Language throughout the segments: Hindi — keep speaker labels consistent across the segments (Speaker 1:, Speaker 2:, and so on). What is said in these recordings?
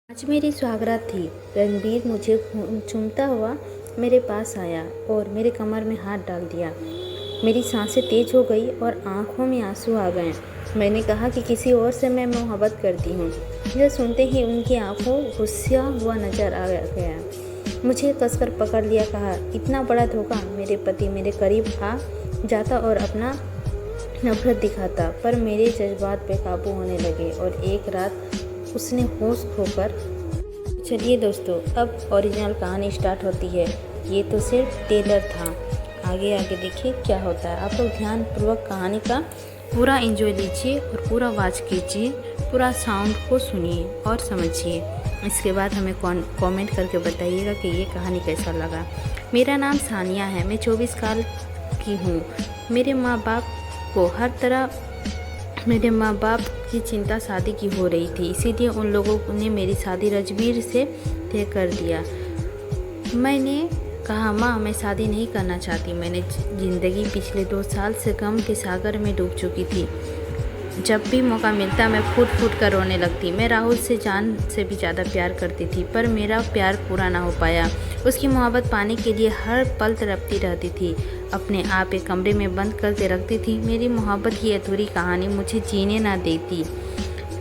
Speaker 1: आज मेरी सुहागरात थी। रणबीर मुझे चूमता हुआ मेरे पास आया और मेरे कमर में हाथ डाल दिया। मेरी सांसें तेज हो गई और आंखों में आंसू आ गए। मैंने कहा कि किसी और से मैं मोहब्बत करती हूँ। यह सुनते ही उनकी आंखों गुस्सा हुआ नजर आ गया। मुझे कसकर पकड़ लिया, कहा, इतना बड़ा धोखा। मेरे पति मेरे करीब आ जाता और अपना नफरत दिखाता, पर मेरे जज्बात बेकाबू होने लगे और एक रात उसने होश खोकर। चलिए दोस्तों, अब ओरिजिनल कहानी स्टार्ट होती है। ये तो सिर्फ टेलर था, आगे आगे देखिए क्या होता है। आप लोग ध्यानपूर्वक कहानी का पूरा एंजॉय लीजिए और पूरा वॉच कीजिए, पूरा साउंड को सुनिए और समझिए। इसके बाद हमें कमेंट करके बताइएगा कि ये कहानी कैसा लगा। मेरा नाम सानिया है, मैं 24 साल की हूँ। मेरे माँ बाप की चिंता शादी की हो रही थी, इसीलिए उन लोगों ने मेरी शादी रणबीर से तय कर दिया। मैंने कहा, माँ मैं शादी नहीं करना चाहती। मैंने ज़िंदगी पिछले 2 साल से गम के सागर में डूब चुकी थी। जब भी मौका मिलता मैं फूट कर रोने लगती। मैं राहुल से जान से भी ज़्यादा प्यार करती थी, पर मेरा प्यार पूरा ना हो पाया। उसकी मोहब्बत पाने के लिए हर पल तड़पती रहती थी, अपने आप एक कमरे में बंद करके रखती थी। मेरी मोहब्बत की अधूरी कहानी मुझे जीने ना देती,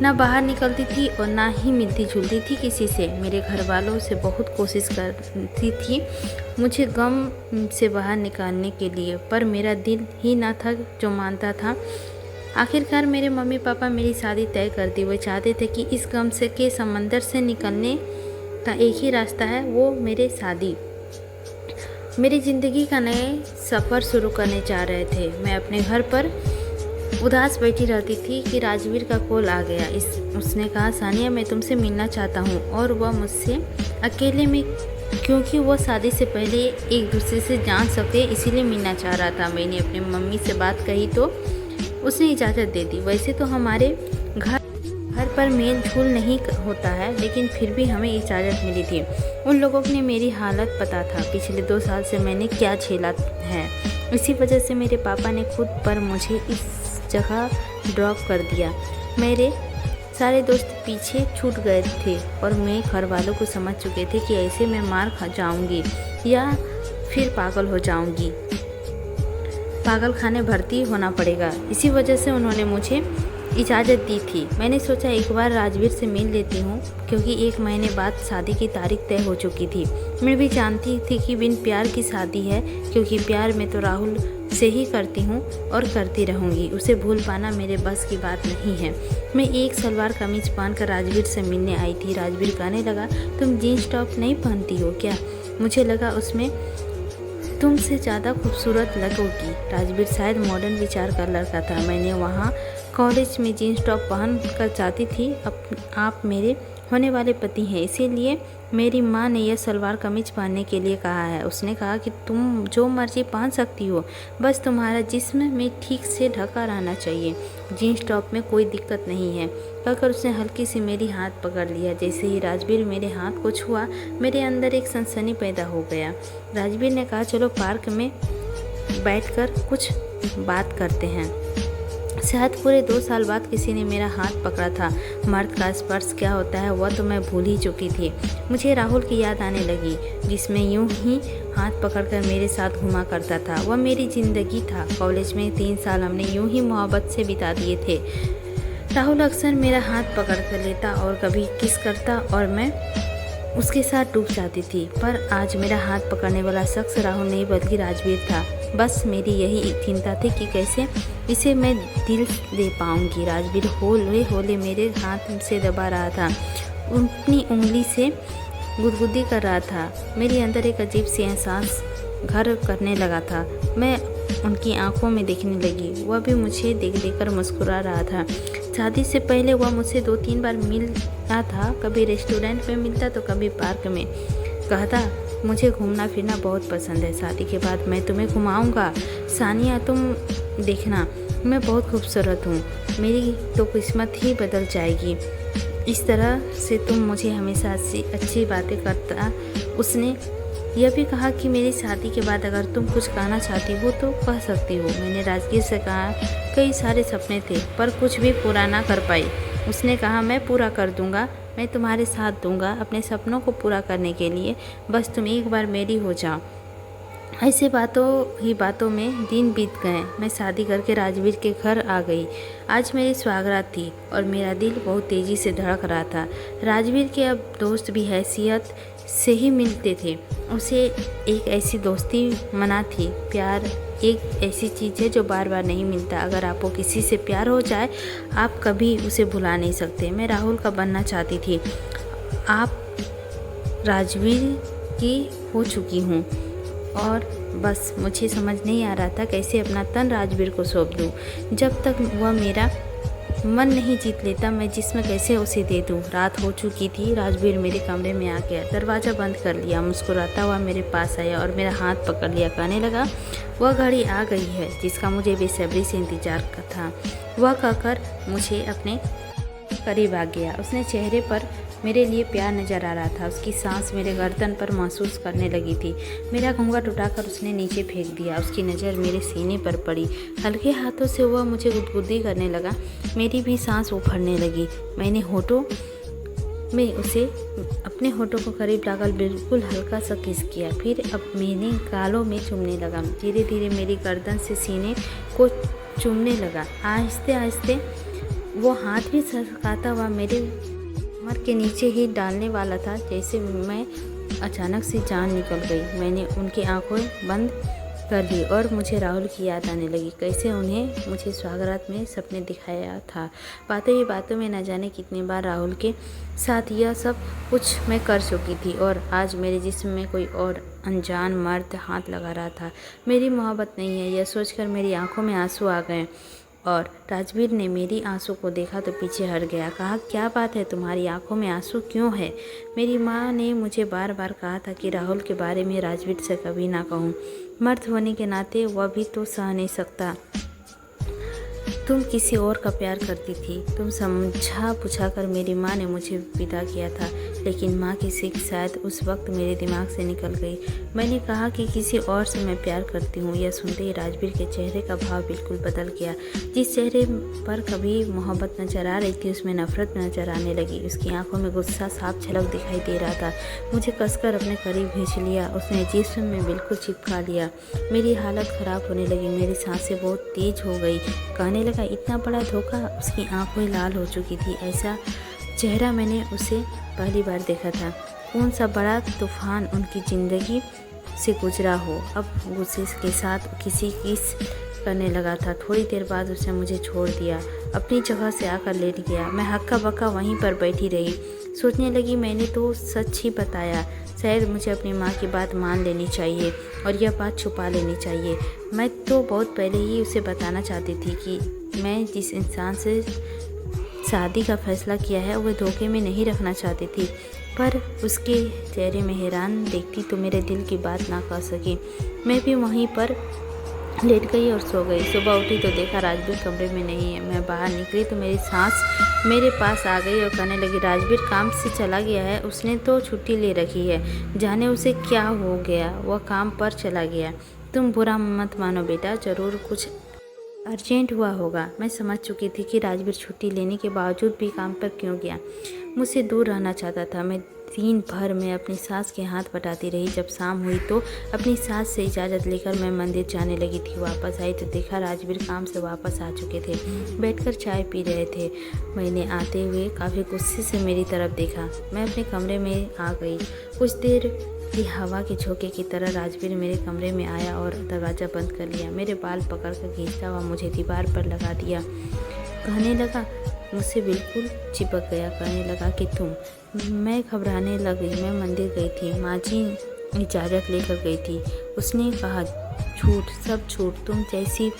Speaker 1: ना बाहर निकलती थी और ना ही मिलती जुलती थी किसी से। मेरे घर वालों से बहुत कोशिश करती थी मुझे गम से बाहर निकालने के लिए, पर मेरा दिल ही ना था जो मानता था। आखिरकार मेरे मम्मी पापा मेरी शादी तय कर दी। वो चाहते थे कि इस गम से के समंदर से निकलने का एक ही रास्ता है, वो मेरे शादी। मेरी ज़िंदगी का नए सफ़र शुरू करने जा रहे थे। मैं अपने घर पर उदास बैठी रहती थी कि राजवीर का कॉल आ गया। उसने कहा, सानिया मैं तुमसे मिलना चाहता हूँ, और वह मुझसे अकेले में, क्योंकि वो शादी से पहले एक दूसरे से जान सके इसीलिए मिलना चाह रहा था। मैंने अपनी मम्मी से बात कही तो उसने इजाज़त दे दी। वैसे तो हमारे घर पर मेल झूल नहीं होता है, लेकिन फिर भी हमें इजाज़त मिली थी। उन लोगों ने मेरी हालत पता था, पिछले 2 साल से मैंने क्या झेला है। इसी वजह से मेरे पापा ने खुद पर मुझे इस जगह ड्रॉप कर दिया। मेरे सारे दोस्त पीछे छूट गए थे और मैं घर वालों को समझ चुके थे कि ऐसे मैं मार खा जाऊँगी या फिर पागल हो जाऊँगी, पागल खाने भर्ती होना पड़ेगा। इसी वजह से उन्होंने मुझे इजाज़त दी थी। मैंने सोचा एक बार राजवीर से मिल लेती हूँ, क्योंकि 1 महीने बाद शादी की तारीख तय हो चुकी थी। मैं भी जानती थी कि बिन प्यार की शादी है, क्योंकि प्यार में तो राहुल से ही करती हूँ और करती रहूँगी। उसे भूल पाना मेरे बस की बात नहीं है। मैं एक सलवार कमीज पहनकर राजवीर से मिलने आई थी। राजवीर कहने लगा, तुम जीन्स टॉप नहीं पहनती हो क्या? मुझे लगा उसमें तुमसे ज़्यादा खूबसूरत लगोगी। राजवीर शायद मॉडर्न विचार का लड़का था। मैंने वहाँ कॉलेज में जीन्स टॉप पहन कर जाती थी। आप मेरे होने वाले पति हैं, इसीलिए मेरी माँ ने यह सलवार कमीज पहनने के लिए कहा है। उसने कहा कि तुम जो मर्जी पहन सकती हो, बस तुम्हारा जिस्म में ठीक से ढका रहना चाहिए। जीन्स टॉप में कोई दिक्कत नहीं है, कहकर उसने हल्की सी मेरी हाथ पकड़ लिया। जैसे ही राजवीर मेरे हाथ को छुआ, मेरे अंदर एक सनसनी पैदा हो गया। राजवीर ने कहा, चलो पार्क में बैठकर कुछ बात करते हैं। शायद पूरे 2 साल बाद किसी ने मेरा हाथ पकड़ा था। मर्द का स्पर्श क्या होता है वह तो मैं भूल ही चुकी थी। मुझे राहुल की याद आने लगी, जिसमें यूं ही हाथ पकड़कर मेरे साथ घुमा करता था। वह मेरी ज़िंदगी था। कॉलेज में 3 साल हमने यूं ही मोहब्बत से बिता दिए थे। राहुल अक्सर मेरा हाथ पकड़ कर लेता और कभी किस करता और मैं उसके साथ डूब जाती थी। पर आज मेरा हाथ पकड़ने वाला शख्स राहुल नहीं बल्कि राजवीर था। बस मेरी यही एक चिंता थी कि कैसे इसे मैं दिल दे पाऊंगी। राजवीर होले मेरे हाथ से दबा रहा था, अपनी उंगली से गुदगुदी कर रहा था। मेरे अंदर एक अजीब सी एहसास घर करने लगा था। मैं उनकी आंखों में देखने लगी। वह भी मुझे देख कर मुस्कुरा रहा था। शादी से पहले वह मुझसे 2-3 बार मिला था, कभी रेस्टोरेंट में मिलता तो कभी पार्क में। कहता, मुझे घूमना फिरना बहुत पसंद है, शादी के बाद मैं तुम्हें घुमाऊंगा। सानिया तुम देखना, मैं बहुत खूबसूरत हूँ, मेरी तो किस्मत ही बदल जाएगी। इस तरह से तुम मुझे हमेशा अच्छी बातें करता। उसने यह भी कहा कि मेरी शादी के बाद अगर तुम कुछ कहना चाहती हो तो कह सकती हो। मैंने राजवीर से कहा, कई सारे सपने थे पर कुछ भी पूरा ना कर पाई। उसने कहा, मैं पूरा कर दूंगा, मैं तुम्हारे साथ दूंगा अपने सपनों को पूरा करने के लिए, बस तुम एक बार मेरी हो जाओ। ऐसे बातों में दिन बीत गए। मैं शादी करके राजवीर के घर आ गई। आज मेरी स्वागरात थी और मेरा दिल बहुत तेज़ी से धड़क रहा था। राजवीर के अब दोस्त भी हैसियत से ही मिलते थे। उसे एक ऐसी दोस्ती मना थी। प्यार एक ऐसी चीज़ है जो बार बार नहीं मिलता। अगर आपको किसी से प्यार हो जाए, आप कभी उसे भुला नहीं सकते। मैं राहुल का बनना चाहती थी। आप राजवीर की हो चुकी हूँ और बस मुझे समझ नहीं आ रहा था कैसे अपना तन राजवीर को सौंप दूँ। जब तक वह मेरा मन नहीं जीत लेता, मैं जिस्म कैसे उसे दे दूँ। रात हो चुकी थी। राजवीर मेरे कमरे में आ गया, दरवाज़ा बंद कर लिया, मुस्कुराता हुआ मेरे पास आया और मेरा हाथ पकड़ लिया। कहने लगा, वह घड़ी आ गई है जिसका मुझे बेसब्री से इंतजार था। वह कहकर मुझे अपने करीब आ गया। उसने चेहरे पर मेरे लिए प्यार नजर आ रहा था। उसकी सांस मेरे गर्दन पर महसूस करने लगी थी। मेरा घूंघट उठाकर उसने नीचे फेंक दिया। उसकी नज़र मेरे सीने पर पड़ी। हल्के हाथों से वह मुझे गुदगुदी करने लगा। मेरी भी सांस उफड़ने लगी। मैंने होठों में उसे अपने होठों को करीब लाकर बिल्कुल हल्का सा किस किया। फिर अब मैंने गालों में चूमने लगा। धीरे धीरे मेरी गर्दन से सीने को चूमने लगा। आहिस्ते आहिस्ते वो हाथ भी सरकाता हुआ मेरे कमर के नीचे ही डालने वाला था। जैसे मैं अचानक से जान निकल गई। मैंने उनकी आंखें बंद कर ली और मुझे राहुल की याद आने लगी। कैसे उन्हें मुझे स्वागरात में सपने दिखाया था। बातों ही बातों में न जाने कितनी बार राहुल के साथ यह सब कुछ मैं कर चुकी थी और आज मेरे जिस्म में कोई और अनजान मर्द हाथ लगा रहा था। मेरी मोहब्बत नहीं है, यह सोचकर मेरी आंखों में आंसू आ गए और राजवीर ने मेरी आंसू को देखा तो पीछे हट गया। कहा, क्या बात है, तुम्हारी आंखों में आंसू क्यों है? मेरी माँ ने मुझे बार बार कहा था कि राहुल के बारे में राजवीर से कभी ना कहूँ। मर्द होने के नाते वह भी तो सह नहीं सकता। तुम किसी और का प्यार करती थी। तुम समझा पूछा कर मेरी माँ ने मुझे विदा किया था, लेकिन माँ की सीख शायद उस वक्त मेरे दिमाग से निकल गई। मैंने कहा कि किसी और से मैं प्यार करती हूँ। यह सुनते ही राजवीर के चेहरे का भाव बिल्कुल बदल गया। जिस चेहरे पर कभी मोहब्बत नजर आ रही थी, उसमें नफरत नजर आने लगी। उसकी आंखों में गुस्सा साफ झलक दिखाई दे रहा था। मुझे कसकर अपने करीब खींच लिया। उसने जिस्म में बिल्कुल चिपका लिया। मेरी हालत खराब होने लगी। मेरी सांसें बहुत तेज हो गई। कहने लगा, इतना बड़ा धोखा? उसकी आंखें लाल हो चुकी थी। ऐसा चेहरा मैंने उसे पहली बार देखा था। कौन सा बड़ा तूफान उनकी ज़िंदगी से गुजरा हो। अब गुस्से के साथ किसी किस करने लगा था। थोड़ी देर बाद उसने मुझे छोड़ दिया, अपनी जगह से आकर लेट गया। मैं हक्का बक्का वहीं पर बैठी रही। सोचने लगी, मैंने तो सच ही बताया। शायद मुझे अपनी माँ की बात मान लेनी चाहिए और यह बात छुपा लेनी चाहिए। मैं तो बहुत पहले ही उसे बताना चाहती थी कि मैं जिस इंसान से शादी का फैसला किया है वह धोखे में नहीं रखना चाहती थी, पर उसके चेहरे में हैरान देखती तो मेरे दिल की बात ना कह सकी। मैं भी वहीं पर लेट गई और सो गई। सुबह उठी तो देखा राजवीर कमरे में नहीं है। मैं बाहर निकली तो मेरी सास मेरे पास आ गई और कहने लगी, राजवीर काम से चला गया है, उसने तो छुट्टी ले रखी है, जाने उसे क्या हो गया, वह काम पर चला गया। तुम बुरा मत मानो बेटा, ज़रूर कुछ अर्जेंट हुआ होगा। मैं समझ चुकी थी कि राजवीर छुट्टी लेने के बावजूद भी काम पर क्यों गया। मुझसे दूर रहना चाहता था। मैं दिन भर में अपनी सास के हाथ बटाती रही। जब शाम हुई तो अपनी सास से इजाज़त लेकर मैं मंदिर जाने लगी थी। वापस आई तो देखा राजवीर काम से वापस आ चुके थे, बैठकर चाय पी रहे थे। मैंने आते हुए काफ़ी गुस्से से मेरी तरफ देखा। मैं अपने कमरे में आ गई। कुछ देर की हवा के झोंके की तरह राजवीर मेरे कमरे में आया और दरवाज़ा बंद कर लिया। मेरे बाल पकड़कर खींचता हुआ मुझे दीवार पर लगा दिया। कहने लगा, मुझसे बिल्कुल चिपक गया। कहने लगा कि तुम। मैं घबराने लगी। मैं मंदिर गई थी, माँ जी इजाज़त लेकर गई थी। उसने कहा, झूठ, सब झूठ। तुम जैसी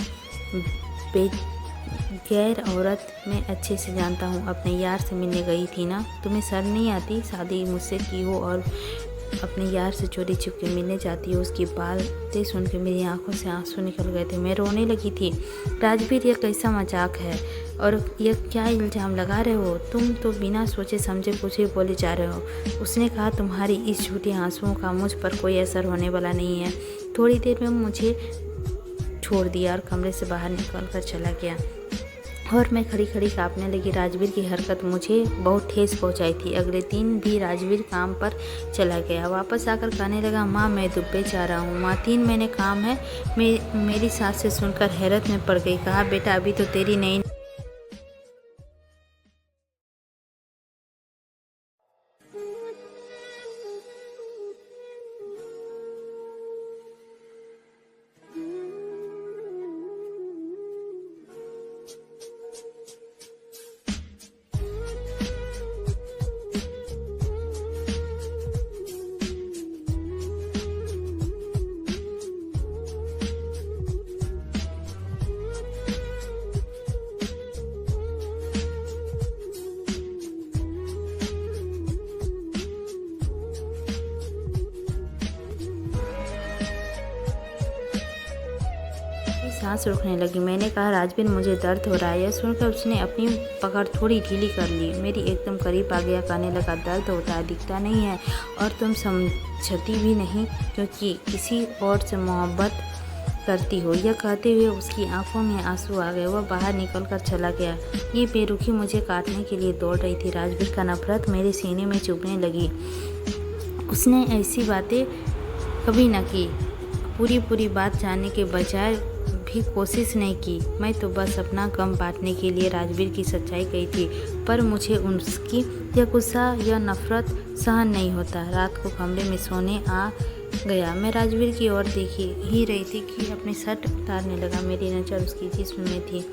Speaker 1: गैर औरत मैं अच्छे से जानता हूँ। अपने यार से मिलने गई थी ना, तुम्हें शर्म नहीं आती? शादी मुझसे की हो और अपने यार से चोरी छिप के मिलने जाती हो। उसकी बातें सुन के मेरी आंखों से आंसू निकल गए थे। मैं रोने लगी थी। राजवीर, यह कैसा मजाक है और यह क्या इल्ज़ाम लगा रहे हो? तुम तो बिना सोचे समझे कुछ भी बोले जा रहे हो। उसने कहा, तुम्हारी इस झूठे आंसुओं का मुझ पर कोई असर होने वाला नहीं है। थोड़ी देर में मुझे छोड़ दिया और कमरे से बाहर निकल कर चला गया। और मैं खड़ी खड़ी काँपने लगी। राजवीर की हरकत मुझे बहुत ठेस पहुंचाई थी। अगले दिन भी राजवीर काम पर चला गया। वापस आकर कहने लगा, माँ मैं दुबई जा रहा हूँ माँ, 3 महीने काम है। मेरी सास से सुनकर हैरत में पड़ गई। कहा, बेटा अभी तो तेरी नई सांस रुकने लगी। मैंने कहा, राजवीर मुझे दर्द हो रहा है। यह सुनकर उसने अपनी पकड़ थोड़ी ढीली कर ली। मेरी एकदम करीब आ गया। कहने लगा, दर्द होता है, दिखता नहीं है और तुम समझती भी नहीं क्योंकि किसी और से मोहब्बत करती हो। यह कहते हुए उसकी आंखों में आंसू आ गए। वह बाहर निकलकर चला गया। ये बेरुखी मुझे काटने के लिए दौड़ रही थी। राजवीर का नफरत मेरे सीने में चुभने लगी। उसने ऐसी बातें कभी न की। पूरी बात जानने के बजाय भी कोशिश नहीं की। मैं तो बस अपना गम बांटने के लिए राजवीर की सच्चाई कही थी, पर मुझे उसकी यह गुस्सा यह नफरत सहन नहीं होता। रात को कमरे में सोने आ गया। मैं राजवीर की ओर देखी ही रही थी कि अपनी शर्ट उतारने लगा। मेरी नज़र उसकी जिस्म में थी।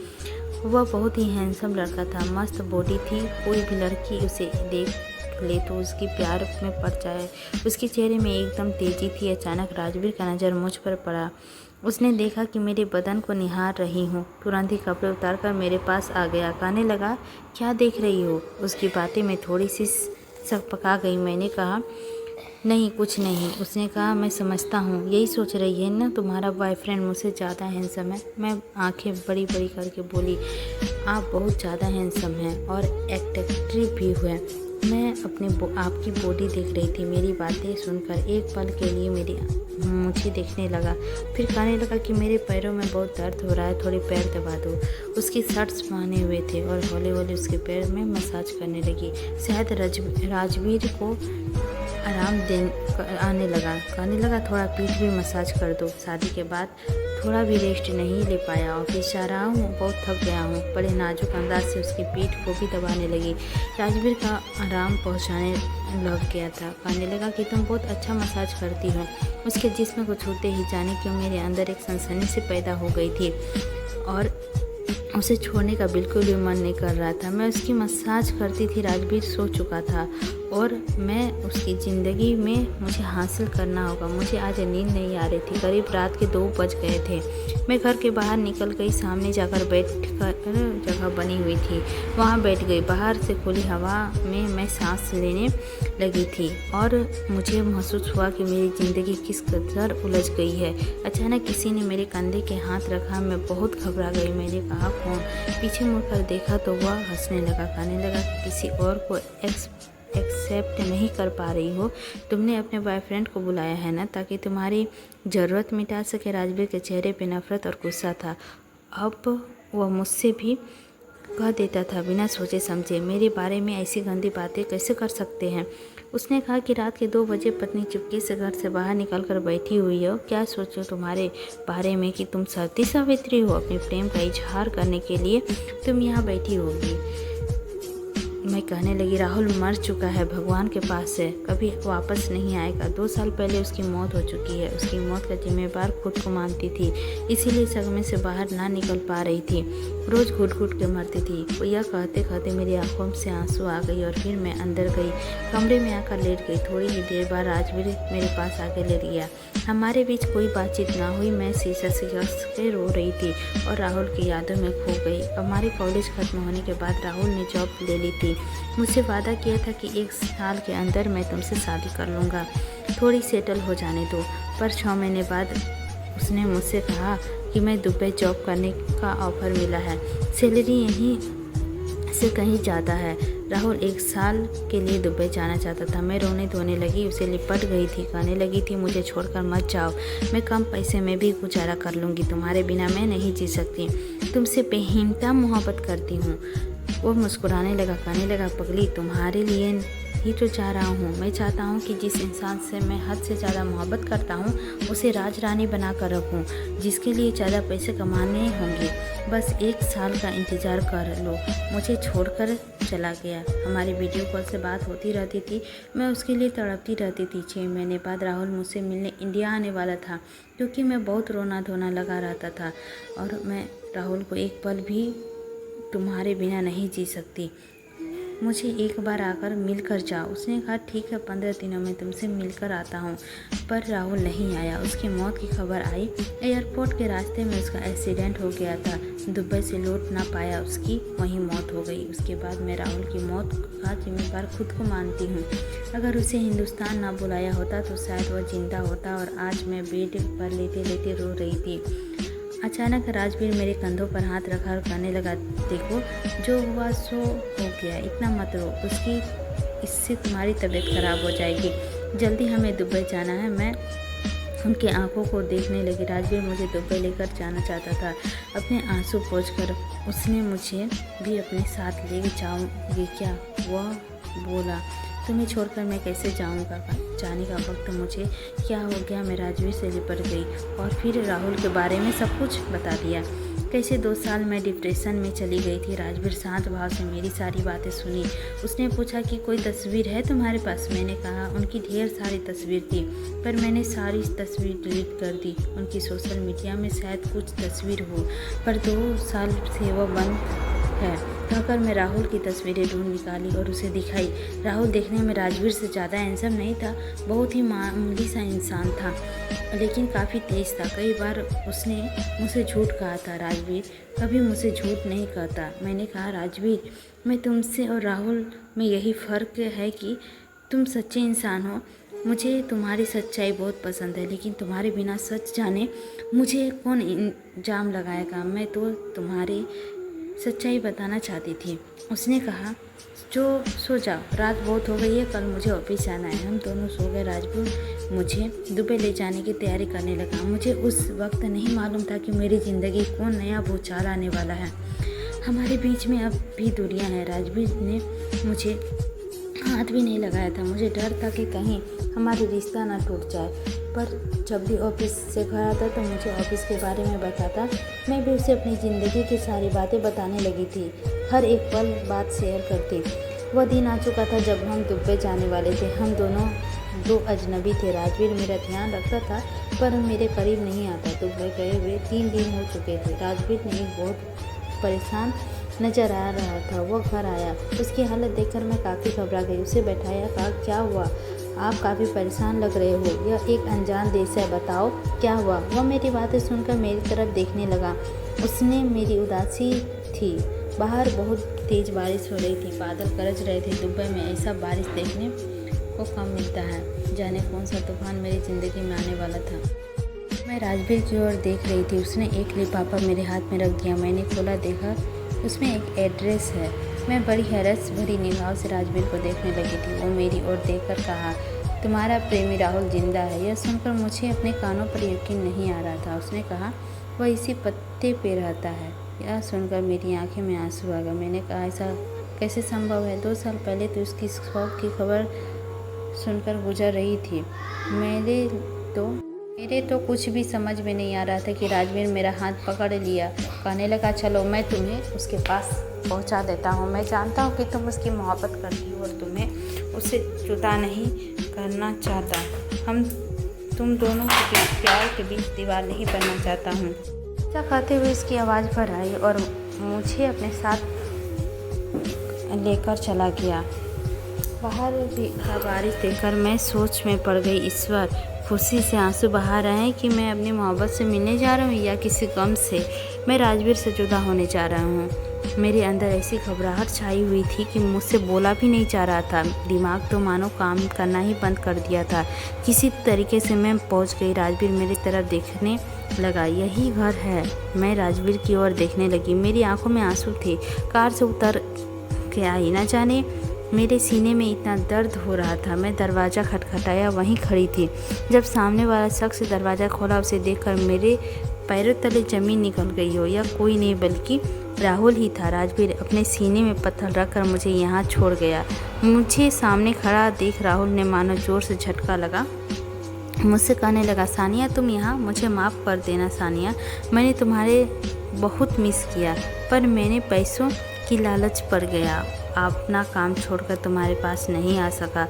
Speaker 1: वह बहुत ही हैंडसम लड़का था। मस्त बॉडी थी। कोई भी लड़की उसे देख ले तो उसकी प्यार में पड़ जाए। उसके चेहरे में एकदम तेजी थी। अचानक राजवीर का नज़र मुझ पर पड़ा। उसने देखा कि मेरे बदन को निहार रही हूँ। तुरंत ही कपड़े उतारकर मेरे पास आ गया। कहने लगा, क्या देख रही हो? उसकी बातें में थोड़ी सी सकपका गई। मैंने कहा, नहीं कुछ नहीं। उसने कहा, मैं समझता हूँ, यही सोच रही है ना, तुम्हारा बॉयफ्रेंड मुझसे ज़्यादा हैंडसम है। मैं आंखें बड़ी बड़ी करके बोली, आप बहुत ज़्यादा हैंडसम हैं और एट्रैक्टिव भी हुए। मैं आपकी बॉडी देख रही थी। मेरी बातें सुनकर एक पल के लिए मुझे देखने लगा। फिर कहने लगा कि मेरे पैरों में बहुत दर्द हो रहा है, थोड़े पैर दबा दो। उसके शर्ट्स पहने हुए थे और हौले हौले उसके पैर में मसाज करने लगी। शायद राजवीर को आराम आने लगा। कहने लगा, थोड़ा पीठ भी मसाज कर दो। शादी के बाद थोड़ा भी रेस्ट नहीं ले पाया। ऑफिस जा रहा हूँ, बहुत थक गया हूँ। बड़े नाजुक अंदाज से उसकी पीठ को भी दबाने लगी। राजवीर का आराम पहुँचाने लग गया था। कहने लगा कि तुम बहुत अच्छा मसाज करती हो। उसके जिस्म को छूते ही जाने क्यों मेरे अंदर एक सनसनी से पैदा हो गई थी और उसे छोड़ने का बिल्कुल भी मन नहीं कर रहा था। मैं उसकी मसाज करती थी। राजवीर सो चुका था और मैं उसकी ज़िंदगी में मुझे हासिल करना होगा। मुझे आज नींद नहीं आ रही थी। करीब रात के 2 बज गए थे। मैं घर के बाहर निकल गई। सामने जाकर जगह बनी हुई थी, वहाँ बैठ गई। बाहर से खुली हवा में मैं सांस लेने लगी थी और मुझे महसूस हुआ कि मेरी ज़िंदगी किस कदर उलझ गई है। अचानक किसी ने मेरे कंधे के हाथ रखा। मैं बहुत घबरा गई। मैंने कहा, कौन? पीछे मुड़कर देखा तो वह हंसने लगा। कहने लगा कि किसी और को एक्सेप्ट नहीं कर पा रही हो। तुमने अपने बॉयफ्रेंड को बुलाया है ना, ताकि तुम्हारी ज़रूरत मिटा सके। राजवीर के चेहरे पे नफरत और गुस्सा था। अब वह मुझसे भी कह देता था बिना सोचे समझे। मेरे बारे में ऐसी गंदी बातें कैसे कर सकते हैं? उसने कहा कि रात के 2 बजे पत्नी चुपके से घर से बाहर निकलकर बैठी हुई हो। क्या सोचो तुम्हारे बारे में कि तुम सती सावित्री हो? अपने प्रेम का इजहार करने के लिए तुम यहाँ बैठी होगी। मैं कहने लगी, राहुल मर चुका है, भगवान के पास है, कभी वापस नहीं आएगा। 2 साल पहले उसकी मौत हो चुकी है। उसकी मौत का जिम्मेदार खुद को मानती थी, इसीलिए सदमे से बाहर ना निकल पा रही थी। रोज़ घुट घुट के मरती थी। यह कहते कहते मेरी आंखों से आंसू आ गई और फिर मैं अंदर गई, कमरे में आकर लेट गई। थोड़ी ही देर बाद राजवीर मेरे पास आके लेट गया। हमारे बीच कोई बातचीत ना हुई। मैं शीशा से हंस के रो रही थी और राहुल की यादों में खो गई। हमारे कॉलेज खत्म होने के बाद राहुल ने जॉब ले ली थी। मुझसे वादा किया था कि 1 साल के अंदर मैं तुमसे शादी कर लूँगा, थोड़ी सेटल हो जाने दो। पर 6 महीने बाद उसने मुझसे कहा कि मैं दुबई जॉब करने का ऑफ़र मिला है, सैलरी यहीं से कहीं ज़्यादा है। राहुल 1 साल के लिए दुबई जाना चाहता था। मैं रोने धोने लगी, उसे लिपट गई थी, कहने लगी थी मुझे छोड़कर मत जाओ, मैं कम पैसे में भी गुजारा कर लूँगी, तुम्हारे बिना मैं नहीं जी सकती, तुमसे बेहिंता मोहब्बत करती हूँ। वो मुस्कुराने लगा, कहने लगा पगली, तुम्हारे लिए ही तो चाह रहा हूँ। मैं चाहता हूँ कि जिस इंसान से मैं हद से ज़्यादा मोहब्बत करता हूँ उसे राज रानी बना कर रखूँ, जिसके लिए ज़्यादा पैसे कमाने होंगे। बस 1 साल का इंतज़ार कर लो। मुझे छोड़कर चला गया। हमारी वीडियो कॉल से बात होती रहती थी, मैं उसके लिए तड़पती रहती थी। 6 महीने बाद राहुल मुझसे मिलने इंडिया आने वाला था, क्योंकि मैं बहुत रोना धोना लगा रहता था और मैं राहुल को एक पल भी तुम्हारे बिना नहीं जी सकती, मुझे एक बार आकर मिलकर जाओ। उसने कहा ठीक है, 15 दिनों में तुमसे मिलकर आता हूँ। पर राहुल नहीं आया। उसकी मौत की खबर आई, एयरपोर्ट के रास्ते में उसका एक्सीडेंट हो गया था, दुबई से लौट ना पाया, उसकी वहीं मौत हो गई। उसके बाद मैं राहुल की मौत का जिम्मेदार खुद को मानती हूँ। अगर उसे हिंदुस्तान ना बुलाया होता तो शायद वह जिंदा होता और आज मैं बेड पर लेटे लेटे रो रही थी। अचानक राजवीर मेरे कंधों पर हाथ रखा और कहने लगा, देखो जो हुआ सो हो गया, इतना मत रो, इससे तुम्हारी तबीयत खराब हो जाएगी, जल्दी हमें दुबई जाना है। मैं उनकी आंखों को देखने लगी। राजवीर मुझे दुबई लेकर जाना चाहता था। अपने आंसू पोंछकर उसने मुझे भी अपने साथ ले जाऊँगी क्या, वह बोला। तुम्हें छोड़कर मैं कैसे जाऊँगा, जाने का वक्त मुझे क्या हो गया। मैं राजवीर से लिपट गई और फिर राहुल के बारे में सब कुछ बता दिया। कैसे 2 साल मैं डिप्रेशन में चली गई थी। राजवीर शांत भाव से मेरी सारी बातें सुनी। उसने पूछा कि कोई तस्वीर है तुम्हारे पास। मैंने कहा उनकी ढेर सारी तस्वीर थी, पर मैंने सारी तस्वीर डिलीट कर दी। उनकी सोशल मीडिया में शायद कुछ तस्वीर हो, पर 2 साल से वह बंद है, कहकर मैं राहुल की तस्वीरें ढूंढ निकाली और उसे दिखाई। राहुल देखने में राजवीर से ज़्यादा हैंडसम नहीं था, बहुत ही मामूली सा इंसान था, लेकिन काफ़ी तेज था। कई बार उसने मुझसे झूठ कहा था। राजवीर कभी मुझसे झूठ नहीं कहता। मैंने कहा राजवीर, मैं तुमसे और राहुल में यही फ़र्क है कि तुम सच्चे इंसान हो। मुझे तुम्हारी सच्चाई बहुत पसंद है, लेकिन तुम्हारे बिना सच जाने मुझे कौन इल्ज़ाम लगाएगा। मैं तो तुम्हारी सच्चाई बताना चाहती थी। उसने कहा जो सो जाओ, रात बहुत हो गई है, कल मुझे ऑफिस जाना है। हम दोनों सो गए। राजवीर मुझे दुबई ले जाने की तैयारी करने लगा। मुझे उस वक्त नहीं मालूम था कि मेरी ज़िंदगी कौन नया भूचाल आने वाला है। हमारे बीच में अब भी दूरियां हैं। राजवीर ने मुझे हाथ भी नहीं लगाया था। मुझे डर था कि कहीं हमारी रिश्ता ना टूट जाए, पर जब भी ऑफिस से घर आता तो मुझे ऑफिस के बारे में बताता। मैं भी उसे अपनी ज़िंदगी की सारी बातें बताने लगी थी, हर एक पल बात शेयर करती। वह दिन आ चुका था जब हम दुबई जाने वाले थे। हम दोनों 2 अजनबी थे। राजवीर मेरा ध्यान रखता था, पर मेरे करीब नहीं आता। दुबई गए हुए 3 दिन हो चुके थे। राजवीर ने एक बहुत परेशान नज़र आ रहा था। वो घर आया, उसकी हालत देखकर मैं काफ़ी घबरा गई। उसे बैठाया, कहा क्या हुआ, आप काफ़ी परेशान लग रहे हो, यह एक अनजान देश है, बताओ क्या हुआ। वह मेरी बातें सुनकर मेरी तरफ देखने लगा। उसने मेरी उदासी थी। बाहर बहुत तेज़ बारिश हो रही थी, बादल गरज रहे थे। दुबई में ऐसा बारिश देखने को कम मिलता है। जाने कौन सा तूफान मेरी ज़िंदगी में आने वाला था। मैं राजवीर की ओर देख रही थी। उसने एक लिफाफा मेरे हाथ में रख दिया। मैंने खोला, देखा उसमें एक एड्रेस है। मैं बड़ी हैरत भरी निगाहों से राजवीर को देखने लगी थी। वो मेरी ओर देखकर कहा, तुम्हारा प्रेमी राहुल जिंदा है। यह सुनकर मुझे अपने कानों पर यकीन नहीं आ रहा था। उसने कहा, वह इसी पत्ते पे रहता है। यह सुनकर मेरी आंखें में आंसू आ गए। मैंने कहा, ऐसा कैसे संभव है? 2 साल पहले तो उसकी शौक की खबर सुनकर गुजर रही थी। मेरे तो कुछ भी समझ में नहीं आ रहा था कि राजवीर मेरा हाथ पकड़ लिया, कहने लगा, चलो मैं तुम्हें उसके पास पहुंचा देता हूं। मैं जानता हूं कि तुम उसकी मोहब्बत करती हो और तुम्हें उससे जुदा नहीं करना चाहता। तुम दोनों के प्यार के बीच दीवार नहीं बनना चाहता हूँ। ऐसा कहते हुए इसकी आवाज़ पर आई और मुझे अपने साथ लेकर चला गया। बाहर बारिश देखकर मैं सोच में पड़ गई। ईश्वर, खुशी से आंसू बहा रहे हैं कि मैं अपनी मोहब्बत से मिलने जा रहा हूँ या किसी गम से। मैं राजवीर से जुदा होने जा रहा हूँ। मेरे अंदर ऐसी घबराहट छाई हुई थी कि मुझसे बोला भी नहीं जा रहा था। दिमाग तो मानो काम करना ही बंद कर दिया था। किसी तरीके से मैं पहुँच गई। राजवीर मेरी तरफ देखने लगा। यही घर है। मैं राजवीर की ओर देखने लगी। मेरी आंखों में आंसू थे। कार से उतर के आई। न जाने मेरे सीने में इतना दर्द हो रहा था। मैं दरवाज़ा खटखटाया, वहीं खड़ी थी। जब सामने वाला शख्स दरवाज़ा खोला, उसे देखकर मेरे पैरों तले ज़मीन निकल गई हो। यह कोई नहीं बल्कि राहुल ही था। राजवीर अपने सीने में पत्थर रखकर मुझे यहाँ छोड़ गया। मुझे सामने खड़ा देख राहुल ने मानो ज़ोर से झटका लगा। मुझसे कहने लगा, सानिया तुम यहाँ? मुझे माफ़ कर देना सानिया, मैंने तुम्हारे बहुत मिस किया, पर मैंने पैसों की लालच पड़ गया। अपना काम छोड़कर तुम्हारे पास नहीं आ सका।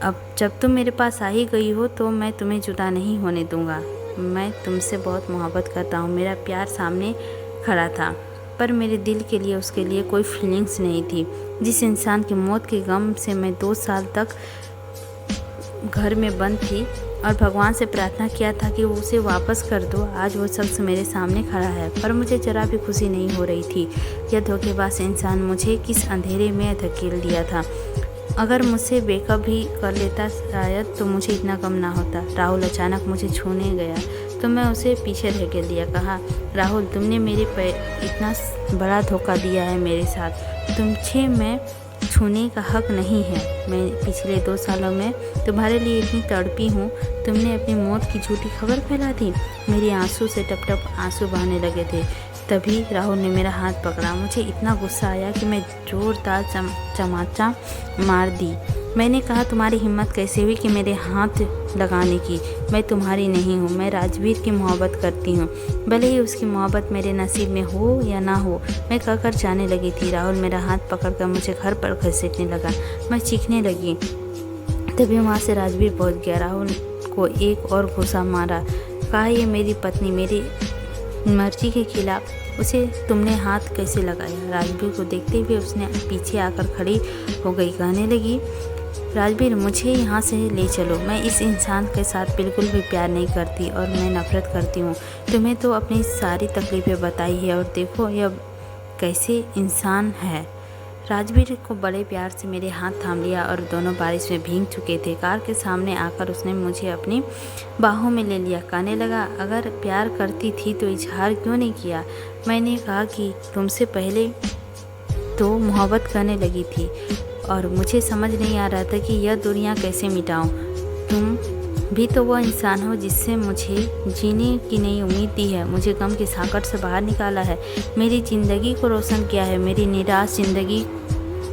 Speaker 1: अब जब तुम मेरे पास आ ही गई हो तो मैं तुम्हें जुदा नहीं होने दूंगा। मैं तुमसे बहुत मोहब्बत करता हूँ। मेरा प्यार सामने खड़ा था, पर मेरे दिल के लिए उसके लिए कोई फीलिंग्स नहीं थी। जिस इंसान की मौत के गम से मैं 2 साल तक घर में बंद थी और भगवान से प्रार्थना किया था कि वो उसे वापस कर दो, आज वो शख्स मेरे सामने खड़ा है, पर मुझे जरा भी खुशी नहीं हो रही थी। यह धोखेबाज इंसान मुझे किस अंधेरे में धकेल दिया था। अगर मुझसे ब्रेकअप भी कर लेता शायद तो मुझे इतना गम ना होता। राहुल अचानक मुझे छूने गया तो मैं उसे पीछे धकेल दिया। कहा, राहुल तुमने मेरे पे इतना बड़ा धोखा दिया है मेरे साथ, तुमसे मैं छूने का हक नहीं है। मैं पिछले 2 सालों में तुम्हारे लिए इतनी तड़पी हूँ। तुमने अपनी मौत की झूठी खबर फैला दी। मेरे आंसू से टप टप आंसू बहने लगे थे। तभी राहुल ने मेरा हाथ पकड़ा। मुझे इतना गुस्सा आया कि मैं जोरदार चमाचा मार दी। मैंने कहा, तुम्हारी हिम्मत कैसे हुई कि मेरे हाथ लगाने की? मैं तुम्हारी नहीं हूँ, मैं राजवीर की मोहब्बत करती हूँ, भले ही उसकी मोहब्बत मेरे नसीब में हो या ना हो। मैं कहकर जाने लगी थी। राहुल मेरा हाथ पकड़कर मुझे घर पर घसीटने लगा। मैं चीखने लगी। तभी वहाँ से राजवीर पहुँच गया। राहुल को एक और घूंसा मारा। कहा, ये मेरी पत्नी, मेरी मर्जी के खिलाफ उसे तुमने हाथ कैसे लगाया? राजवीर को देखते हुए उसने पीछे आकर खड़ी हो गई। कहने लगी, राजवीर मुझे यहाँ से ले चलो। मैं इस इंसान के साथ बिल्कुल भी प्यार नहीं करती और मैं नफरत करती हूँ। तुम्हें तो अपनी सारी तकलीफ़ें बताई है और देखो यह कैसे इंसान है। राजवीर को बड़े प्यार से मेरे हाथ थाम लिया और दोनों बारिश में भीग चुके थे। कार के सामने आकर उसने मुझे अपनी बाहों में ले लिया। कहने लगा, अगर प्यार करती थी तो इजहार क्यों नहीं किया? मैंने कहा कि तुमसे पहले तो मोहब्बत करने लगी थी और मुझे समझ नहीं आ रहा था कि यह दुनिया कैसे मिटाऊं। तुम भी तो वो इंसान हो जिससे मुझे जीने की नई उम्मीद दी है, मुझे गम के साकर से बाहर निकाला है, मेरी ज़िंदगी को रोशन किया है, मेरी निराश ज़िंदगी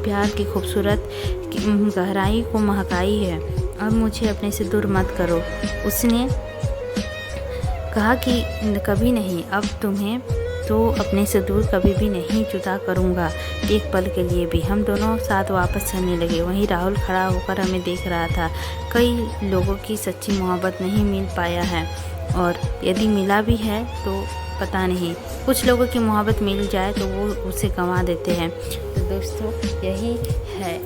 Speaker 1: प्यार की खूबसूरत गहराई को महकाई है। अब मुझे अपने से दूर मत करो। उसने कहा कि कभी नहीं, अब तुम्हें तो अपने से दूर कभी भी नहीं जुदा करूँगा, एक पल के लिए भी। हम दोनों साथ वापस चलने लगे। वहीं राहुल खड़ा होकर हमें देख रहा था। कई लोगों की सच्ची मोहब्बत नहीं मिल पाया है और यदि मिला भी है तो पता नहीं, कुछ लोगों की मोहब्बत मिल जाए तो वो उसे गंवा देते हैं। तो दोस्तों यही है,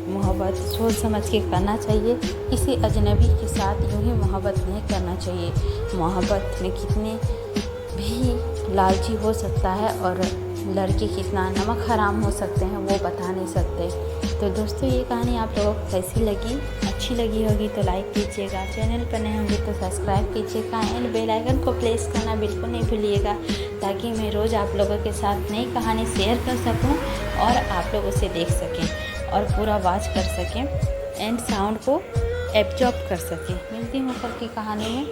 Speaker 1: मोहब्बत सोच समझ के करना चाहिए। किसी अजनबी के साथ यूँ ही मोहब्बत नहीं करना चाहिए। मोहब्बत में कितने भी लालची हो सकता है और लड़के कितना नमक हराम हो सकते हैं वो बता नहीं सकते। तो दोस्तों ये कहानी आप लोगों को कैसी लगी? अच्छी लगी होगी तो लाइक कीजिएगा, चैनल पर नए होंगे तो सब्सक्राइब कीजिएगा एंड बेल आइकन को प्रेस करना बिल्कुल नहीं भूलिएगा, ताकि मैं रोज़ आप लोगों के साथ नई कहानी शेयर कर सकूं और आप लोग उसे देख सकें और पूरा वॉच कर सकें एंड साउंड को एब्जॉर्ब कर सकें। मिलती हूँ कल की कहानी में।